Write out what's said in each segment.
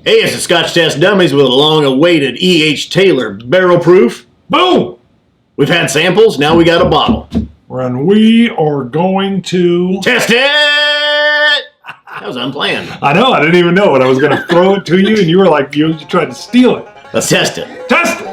Hey, it's the Scotch Test Dummies with a long-awaited E.H. Taylor barrel proof. Boom! We've had samples, now we got a bottle. And we are going to... Test it! That was unplanned. I know, I didn't even know it. I was going to throw it to you, and you were like, you tried to steal it. Let's test it. Test it!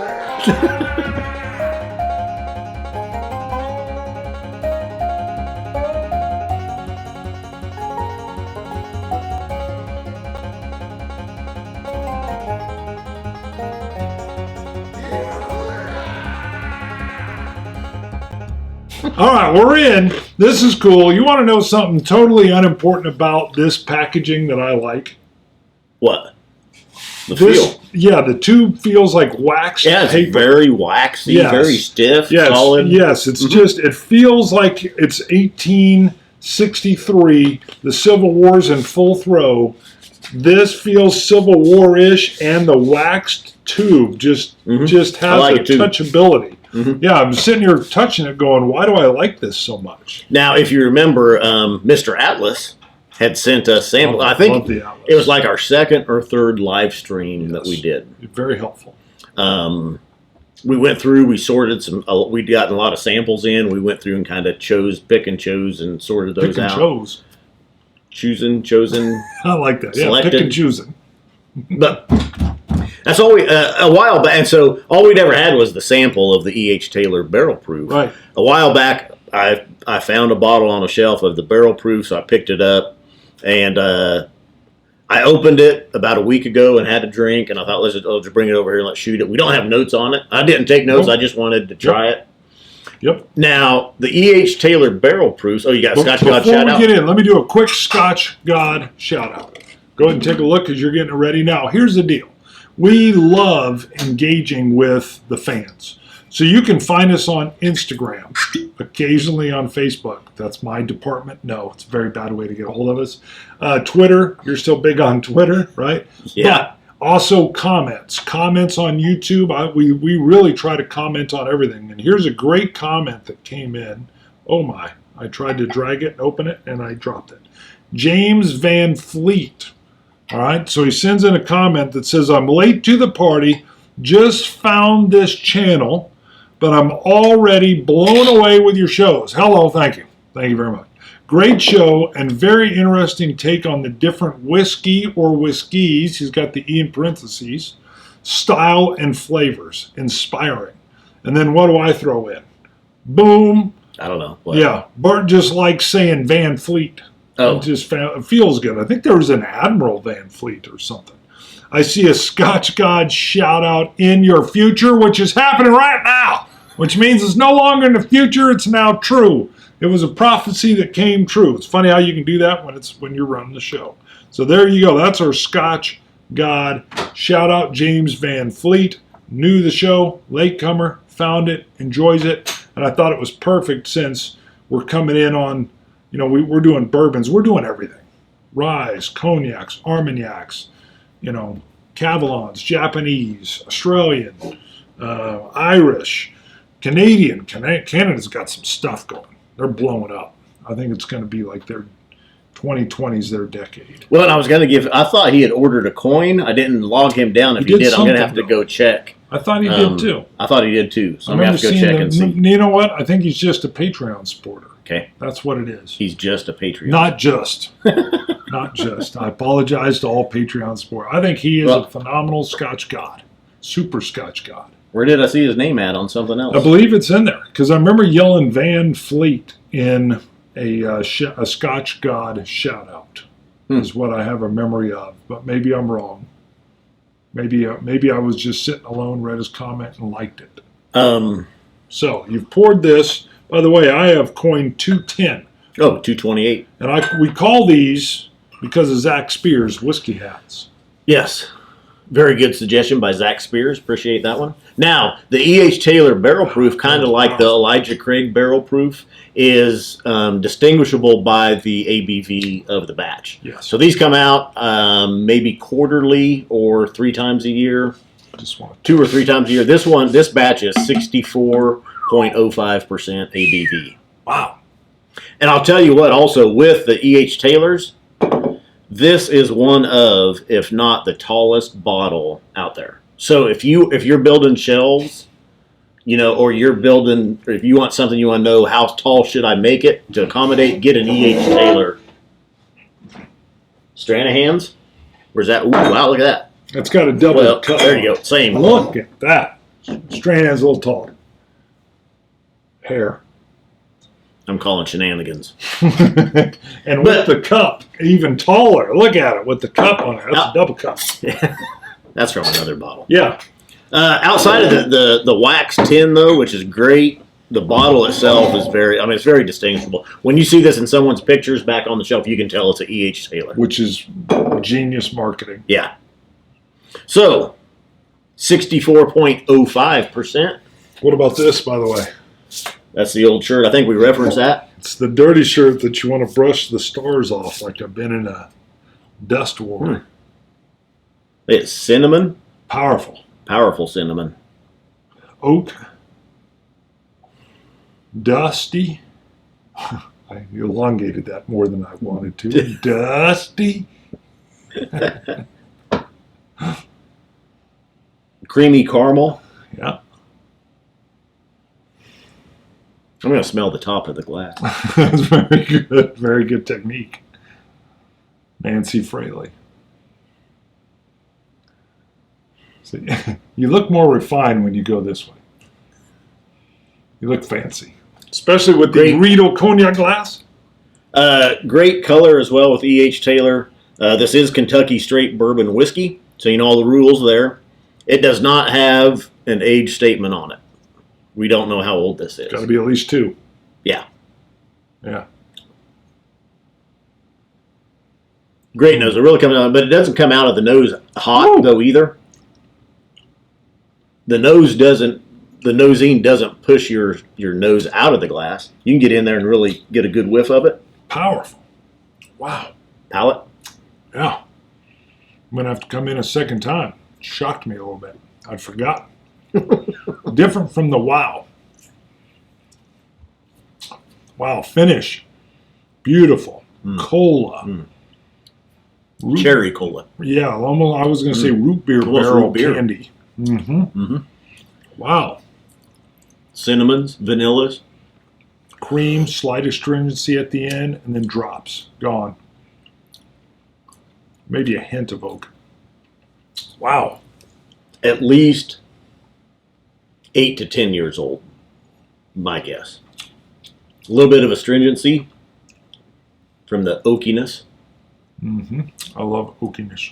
All right, we're in. This is cool. You want to know something totally unimportant about this packaging that I like? What? The feel. Yeah, the tube feels like wax. Yeah, it's paper. Very waxy, Yes. very stiff, Yes, solid. yes, it's just, it feels like it's 1863. The Civil War's in full throw. This feels Civil War-ish, and the waxed tube just has like a it too. touchability. Yeah, I'm sitting here touching it going, why do I like this so much? Now, if you remember, Mr. Atlas had sent us samples. I think it was like our second or third live stream that we did. Very helpful. We went through, we sorted some, we'd gotten a lot of samples in. We went through and kind of pick and chose and sorted those out. Chosen. I like that. Selected. Yeah, pick and choosing. But that's all a while back. And so all we'd ever had was the sample of the E.H. Taylor barrel proof. Right. A while back, I found a bottle on a shelf of the barrel proof, so I picked it up. And I opened it about a week ago and had a drink, and I thought, let's just bring it over here and let's shoot it. We don't have notes on it. I didn't take notes. Nope. I just wanted to try it. Yep. Now, the E.H. Taylor barrel proofs. Oh, you got a Scotch God shout out? Before we get in, let me do a quick Scotch God shout out. Go ahead and take a look because you're getting it ready now. Here's the deal. We love engaging with the fans. So you can find us on Instagram, occasionally on Facebook. That's my department. No, it's a very bad way to get a hold of us. Twitter, you're still big on Twitter, right? Yeah. But also comments. Comments on YouTube. We really try to comment on everything. And here's a great comment that came in. Oh my. I tried to drag it and open it, and I dropped it. James Van Fleet. All right, so he sends in a comment that says, I'm late to the party, just found this channel, but I'm already blown away with your shows. Hello, thank you. Thank you very much. Great show and very interesting take on the different whiskey or whiskeys, he's got the E in parentheses, style and flavors. Inspiring. And then what do I throw in? Boom. I don't know. What? Yeah, Bart just likes saying Van Fleet. Oh. It feels good. I think there was an Admiral Van Fleet or something. I see a Scotch God shout out in your future, which is happening right now, which means it's no longer in the future, it's now true. It was a prophecy that came true. It's funny how you can do that when you're running the show. So there you go. That's our Scotch God. Shout out James Van Fleet. Knew the show, latecomer, found it, enjoys it, and I thought it was perfect since we're coming in on, we're doing bourbons. We're doing everything. Rye, cognacs, armagnacs, Cavallons, Japanese, Australian, Irish, Canadian. Canada's got some stuff going. They're blowing up. I think it's going to be like their 2020's their decade. Well, I thought he had ordered a coin. I didn't log him down. If he did, I'm going to have to go check. I thought he did too. I thought he did too. So I'm going to have to go check and see. You know what? I think he's just a Patreon supporter. Okay. That's what it is. He's just a Patreon. Not just. Not just. I apologize to all Patreon supporters. I think he is a phenomenal Scotch God. Super Scotch God. Where did I see his name at on something else? I believe it's in there. Because I remember yelling Van Fleet in a Scotch God shout out. Is what I have a memory of. But maybe I'm wrong. Maybe I was just sitting alone, read his comment, and liked it. So you've poured this. By the way, I have coined 210. Oh, 228. And we call these, because of Zach Spears, whiskey hats. Yes. Very good suggestion by Zach Spears. Appreciate that one. Now, the E.H. Taylor barrel proof, kind of like the Elijah Craig barrel proof, is distinguishable by the ABV of the batch. Yes. So these come out maybe quarterly or 3 times a year. Just one. 2 or 3 times a year. This batch is 64.05% ABV. Wow. And I'll tell you what, also with the E.H. Taylors, This is one of, if not the tallest bottle out there. So if you're building shelves, or or if you want something you want to know how tall should I make it to accommodate, get an E.H. Taylor Stranahan's. Where's that? Ooh, wow, look at that. It's got a double cut. There you go. Same. Look at that. Stranahan's a little tall. Hair. I'm calling shenanigans. And with the cup, even taller. Look at it with the cup on it. That's a double cup. That's from another bottle. Yeah. Outside of the wax tin, though, which is great, the bottle itself is it's very distinguishable. When you see this in someone's pictures back on the shelf, you can tell it's an E.H. Taylor. Which is genius marketing. Yeah. So, 64.05%. What about this, by the way? That's the old shirt. I think we referenced that. It's the dirty shirt that you want to brush the stars off like I've been in a dust war. It's cinnamon. Powerful. Powerful cinnamon. Oak. Dusty. I elongated that more than I wanted to. Dusty. Creamy caramel. Yeah. I'm going to smell the top of the glass. That's very good. Very good technique. Nancy Fraley. See, you look more refined when you go this way. You look fancy. Especially with the Riedel Cognac glass. Great color as well with E.H. Taylor. This is Kentucky straight bourbon whiskey, so you know all the rules there. It does not have an age statement on it. We don't know how old this is. Got to be at least 2. Yeah. Yeah. Great nose. It really comes out, but it doesn't come out of the nose hot though either. The nosine doesn't push your nose out of the glass. You can get in there and really get a good whiff of it. Powerful. Wow. Palate. Yeah. I'm going to have to come in a second time. It shocked me a little bit. I'd forgotten. Different from the wow. Wow, finish. Beautiful. Cola. Cherry cola. Yeah, almost, I was going to say root beer barrel candy. Wow. Cinnamons, vanillas. Cream, slight astringency at the end, and then drops. Gone. Maybe a hint of oak. Wow. At least 8 to 10 years old, my guess. A little bit of astringency from the oakiness. I love oakiness.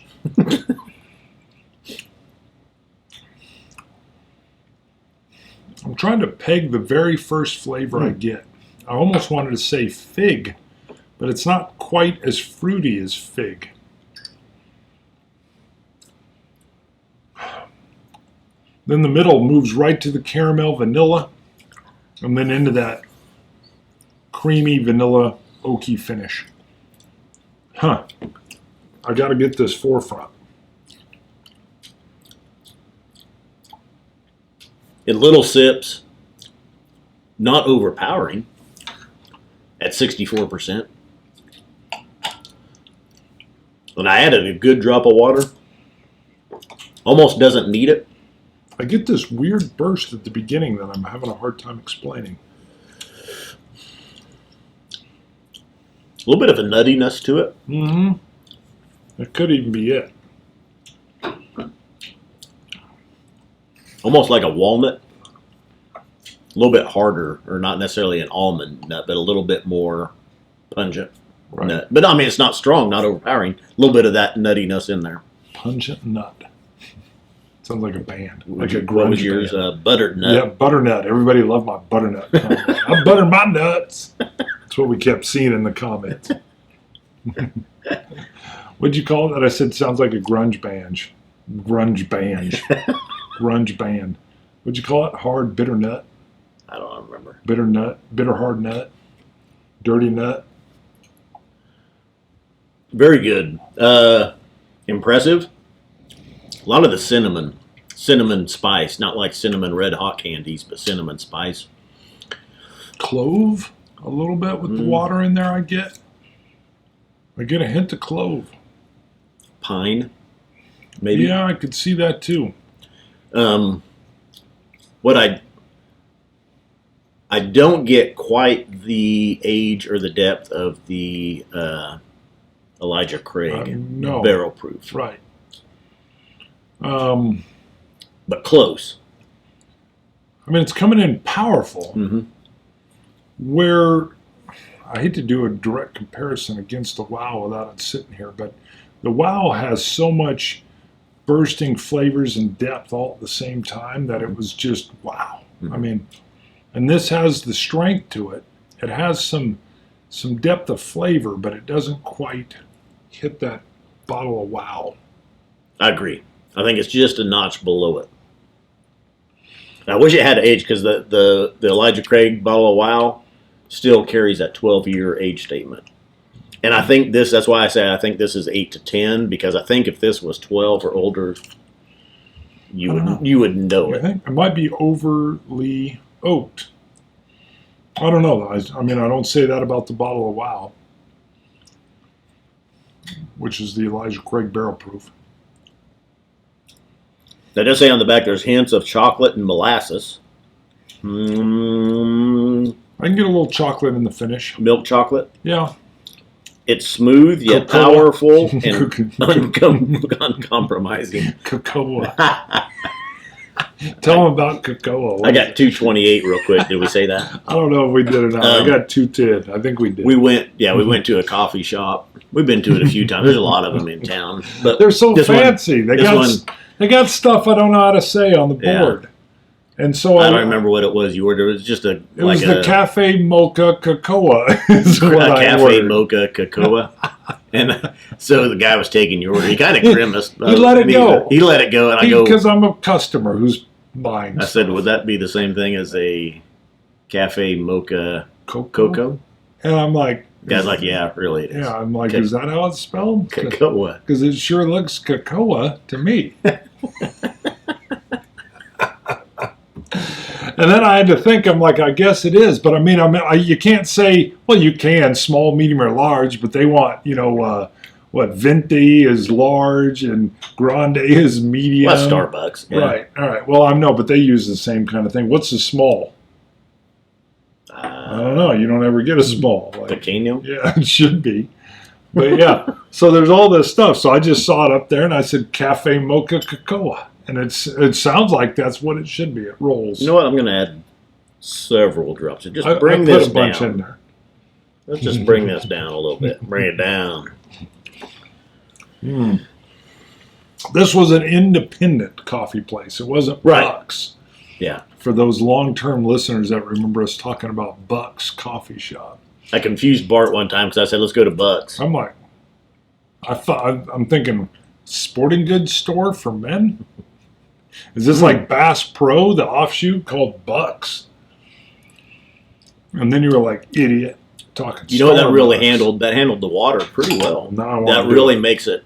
I'm trying to peg the very first flavor I get. I almost wanted to say fig, but it's not quite as fruity as fig. Then the middle moves right to the caramel vanilla, and then into that creamy vanilla oaky finish. I got to get this forefront. In little sips, not overpowering at 64%. And I added a good drop of water. Almost doesn't need it. I get this weird burst at the beginning that I'm having a hard time explaining. A little bit of a nuttiness to it. That could even be it. Almost like a walnut. A little bit harder, or not necessarily an almond nut, but a little bit more pungent nut. But I mean, it's not strong, not overpowering. A little bit of that nuttiness in there. Pungent nut. Sounds like a band. Like a What was grunge yours? band. Butternut. Yeah, butternut. Everybody loved my butternut. I butter my nuts. That's what we kept seeing in the comments. What'd you call it that I said sounds like a grunge band? Grunge band. Grunge band. What'd you call it? Hard bitter nut? I don't remember. Bitter nut. Bitter hard nut. Dirty nut. Very good. Impressive. A lot of the cinnamon spice, not like cinnamon red hot candies, but cinnamon spice. Clove a little bit with the water in there. I get a hint of clove. pine, maybe. Yeah, I could see that too. What I don't get quite the age or the depth of the Elijah Craig no. barrel proof. Right. But close. I mean, it's coming in powerful. Mm-hmm. Where I hate to do a direct comparison against the WOW without it sitting here, but the WOW has so much bursting flavors and depth all at the same time that it was just wow. Mm-hmm. I mean, and this has the strength to it. It has some depth of flavor, but it doesn't quite hit that bottle of WOW. I agree. I think it's just a notch below it. I wish it had age because the Elijah Craig bottle of WOW still carries that 12-year age statement. And I think that's why I say I think this is 8 to 10, because I think if this was 12 or older, you would know it. I think it might be overly oaked. I don't know. I mean, I don't say that about the bottle of WOW, which is the Elijah Craig barrel proof. They does say on the back there's hints of chocolate and molasses. I can get a little chocolate in the finish. Milk chocolate. Yeah. It's smooth yet Cocoa. powerful and uncompromising. Cocoa. Tell them about cocoa. I got 228 real quick. Did we say that? I don't know if we did or not. I got 210. I think we did. We went to a coffee shop. We've been to it a few times. There's a lot of them in town. But they're so fancy. They got stuff I don't know how to say on the board. And so I don't remember what it was you ordered. It was just the Cafe Mocha Cocoa. Is what Cafe Mocha Cocoa. And so the guy was taking your order. He kind of grimaced. He let it go. He let it go, and I go, because I'm a customer who's buying. I said, would that be the same thing as a Cafe Mocha Cocoa? And I'm like, the guy's like, yeah, really it is. Yeah, I'm like, is that how it's spelled? Cocoa. Because it sure looks cocoa to me. And then I had to think, I'm like, I guess it is. But I mean, you can't say, well, you can, small, medium, or large, but they want, what, Venti is large and Grande is medium. Well, Starbucks. Yeah. Right, all right. Well, I know, but they use the same kind of thing. What's the small? I don't know. You don't ever get a small. Pequeño? Yeah, it should be. But yeah, so there's all this stuff. So I just saw it up there, and I said, Cafe Mocha Cocoa. And it sounds like that's what it should be. It rolls. You know what? I'm going to add several drops. Just bring this down. Put a bunch in there. Let's just bring this down a little bit. Bring it down. This was an independent coffee place. It wasn't Bucks. Yeah. For those long-term listeners that remember us talking about Bucks Coffee Shop. I confused Bart one time because I said, let's go to Bucks. I'm like, I'm thinking, sporting goods store for men? Is this like Bass Pro, the offshoot called Bucks? And then you were like, idiot, talking. You know what that really handled? That handled the water pretty well. That really makes it.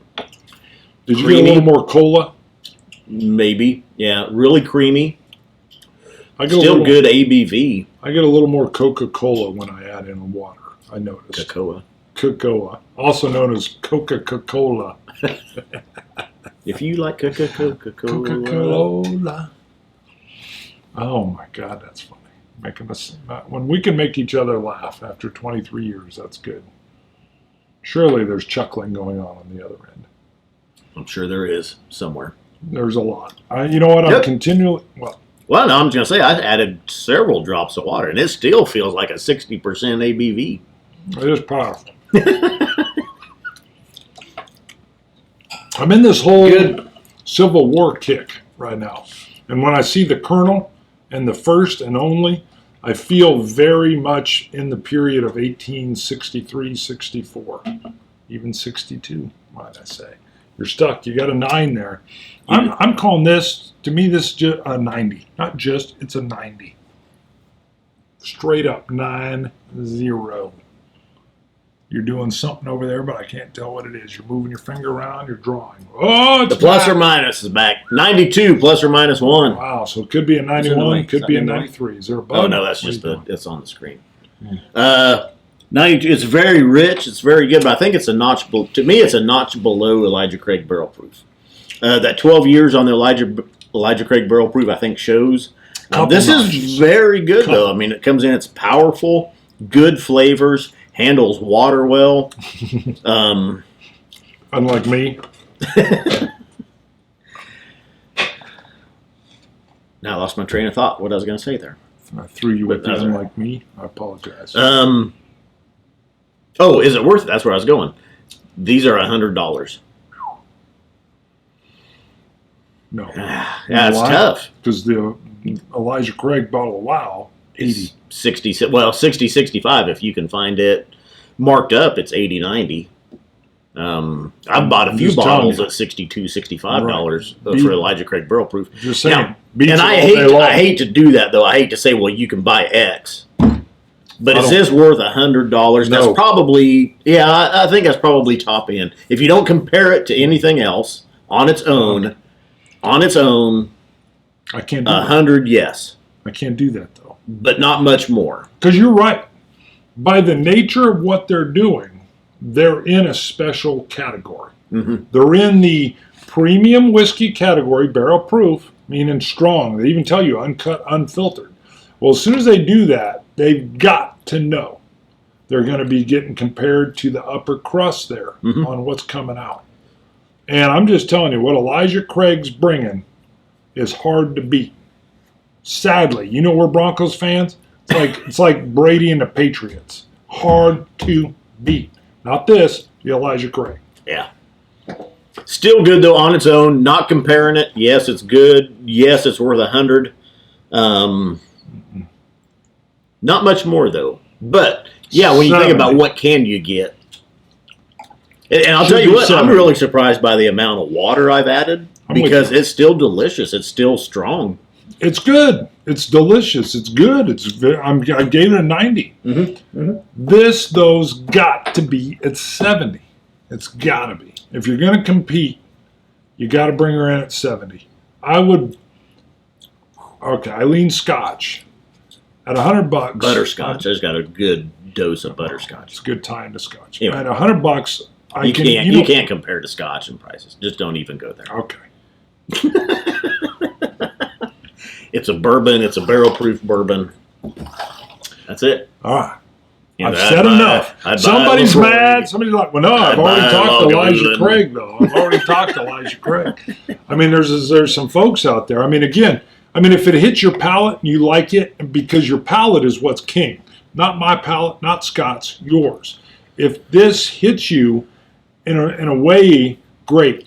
Did you get a little more cola? Maybe, yeah, really creamy. Still good ABV. I get a little more Coca-Cola when I add in water. I noticed. Cocoa, also known as Coca-Cola. If you like Coca-Cola. Oh my God, that's funny. Making us when we can make each other laugh after 23 years, that's good. Surely there's chuckling going on the other end. I'm sure there is somewhere. There's a lot. You know what? I'm continually Well, no, I'm just going to say I added several drops of water, and it still feels like a 60% ABV. It is powerful. I'm in this whole Civil War kick right now. And when I see the Colonel and the First and Only, I feel very much in the period of 1863, 64, even 62, might I say. You're stuck. You got a 9 there. I'm calling this, to me, this is just a 90. Not just, it's a 90. Straight up 90. You're doing something over there, but I can't tell what it is. You're moving your finger around, you're drawing. Oh, it's the plus or minus is back. 92 plus or minus 1. Wow, so it could be a 91, could be a 93. Is there a bug? Oh, no, that's just it's on the screen. It's very rich. It's very good, but I think it's a notch. To me, it's a notch below Elijah Craig Barrel Proof. That 12 years on the Elijah Craig Barrel Proof, I think, shows. This is very good, though. I mean, it comes in. It's powerful, good flavors, handles water well. Unlike me. Now I lost my train of thought. What I was going to say there. I threw you with the unlike me. I apologize. Oh, is it worth it? That's where I was going. These are $100. No. Yeah, it's tough. Because the Elijah Craig bottle of Wow, 80. 60, well, 60, 65 if you can find it. Marked up, it's 80, 90. I've bought a few bottles at $62, $65 for Elijah Craig Barrel Proof. Just saying. Now, and I hate to do that, though. I hate to say, well, you can buy X. But is this worth $100? No. That's probably, I think that's probably top end. If you don't compare it to anything else on its own, I can't do 100, yes. I can't do that, though. But not much more. Because you're right. By the nature of what they're doing, they're in a special category. Mm-hmm. They're in the premium whiskey category, barrel proof, meaning strong. They even tell you uncut, unfiltered. Well, as soon as they do that, they've got to know they're going to be getting compared to the upper crust there on what's coming out. And I'm just telling you, what Elijah Craig's bringing is hard to beat. Sadly, you know, we're Broncos fans. It's like Brady and the Patriots. Hard to beat. Not this, the Elijah Craig. Yeah. Still good, though, on its own. Not comparing it. Yes, it's good. Yes, it's worth 100. Not much more, though. But, yeah, when you think about what can you get. And I'll tell you what, I'm really surprised by the amount of water I've added. Because it's still delicious. It's still strong. It's good. It's delicious. It's good. I gave it a 90. This, though's got to be at 70. It's got to be. If you're going to compete, you got to bring her in at 70. I lean Scotch at $100. Butterscotch. There's got a good dose of butterscotch. It's a good tie into Scotch. Anyway. At $100, you can't compare to Scotch in prices. Just don't even go there. Okay. It's a bourbon. It's a barrel-proof bourbon. That's it. All right. I've said enough. Somebody's mad. Somebody's like, well, no, I've already talked to Elijah Craig, though. I've already talked to Elijah Craig. I mean, there's some folks out there. I mean, again, if it hits your palate and you like it, because your palate is what's king. Not my palate, not Scott's, yours. If this hits you in a way, great.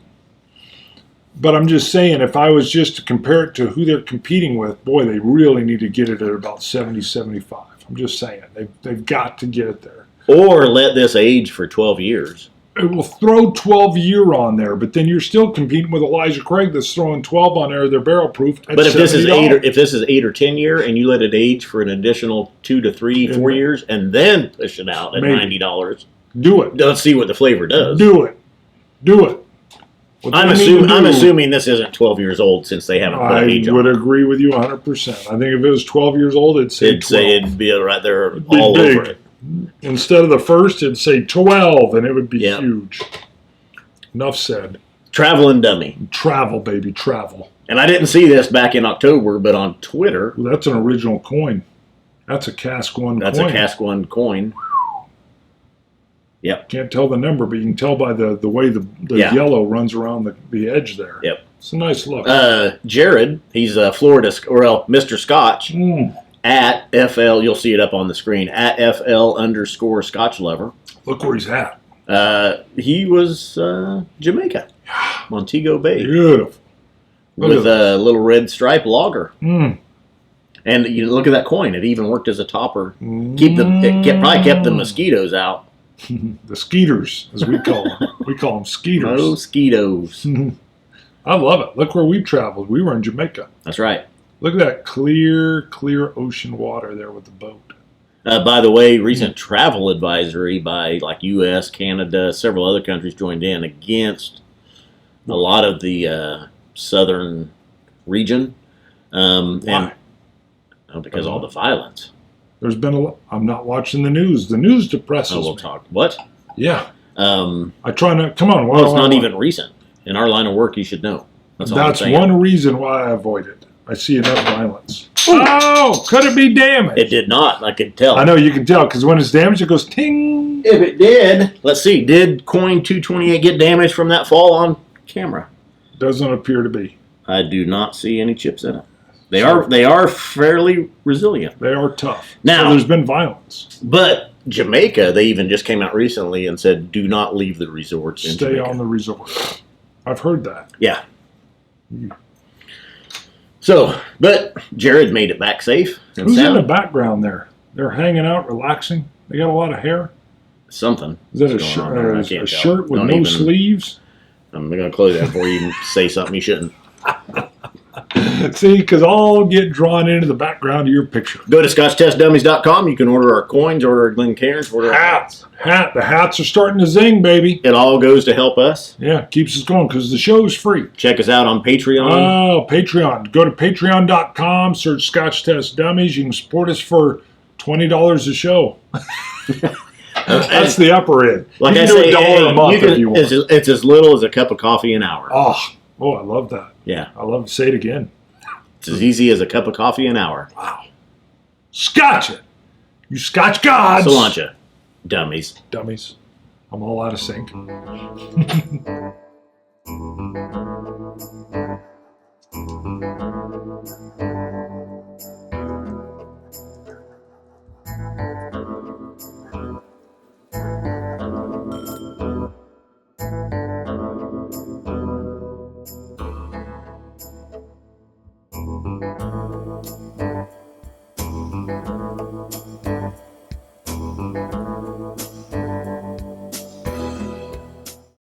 But I'm just saying, if I was just to compare it to who they're competing with, boy, they really need to get it at about 70, 75. I'm just saying. They've got to get it there. Or let this age for 12 years. It will throw 12-year on there, but then you're still competing with Elijah Craig that's throwing 12 on there, they're barrel proof. But if this is 8 or 10 year and you let it age for an additional 2 to 3, 4 years and then push it out at $90. Do it. Let's see what the flavor does. Do it. I'm assuming this isn't 12 years old since they haven't put age on it. I would agree with you 100%. I think if it was 12 years old, it'd say 12. It'd be right there all over it. Instead of the first, it'd say 12, and it would be huge. Enough said. Travel and dummy. Travel, baby, travel. And I didn't see this back in October, but on Twitter. Well, that's an original coin. That's a Cask 1 coin. That's a Cask 1 coin. Yep. Can't tell the number, but you can tell by the way the yellow runs around the edge there. Yep. It's a nice look. Jared, he's Mr. Scotch at FL. You'll see it up on the screen at FL_Scotch Lover. Look where he's at. He was Jamaica, Montego Bay. Beautiful. With a little red stripe lager. And you look at that coin; it even worked as a topper. Probably kept the mosquitoes out. The skeeters, as we call them. We call them skeeters. Oh, mosquitoes. I love it. Look where we've traveled. We were in Jamaica. That's right. Look at that clear ocean water there with the boat. By the way, recent travel advisory by U.S., Canada, several other countries joined in against a lot of the southern region. Why? Because all the violence. There's been I'm not watching the news. The news depresses We'll me. talk. What? Yeah. I try not. Come on. Well, it's not even recent. In our line of work, you should know. That's all I'm saying. one reason why I avoid it. I see enough violence. Oh, could it be damaged? It did not. I could tell. I know you can tell because when it's damaged, it goes ting. If it did, let's see. Did coin 228 get damaged from that fall on camera? Doesn't appear to be. I do not see any chips in it. They are fairly resilient. They are tough. Now, so there's been violence. But Jamaica, they even just came out recently and said, do not leave the resorts in Stay Jamaica. on the resort. I've heard that. Yeah. So, but Jared made it back safe. And Who's sound. in the background there? They're hanging out, relaxing. They got a lot of hair. Something. Is that What's going on there? I can't a tell. shirt with Don't no even- sleeves? I'm going to close that before you even say something you shouldn't. See, because I'll get drawn into the background of your picture. Go to ScotchTestDummies.com. You can order our coins, order our Glencairns, order our hats. The hats are starting to zing, baby. It all goes to help us. Yeah, keeps us going because the show's free. Check us out on Patreon. Oh, Patreon. Go to patreon.com, search Scotch Test Dummies. You can support us for $20 a show. That's the upper end. Like you I can do say, $1 a month if you want. it's as little as a cup of coffee an hour. Oh, I love that. Yeah. I love to say it again. It's as easy as a cup of coffee an hour. Wow. Scotch it. You Scotch gods. Cilantro. Dummies. Dummies. I'm all out of sync.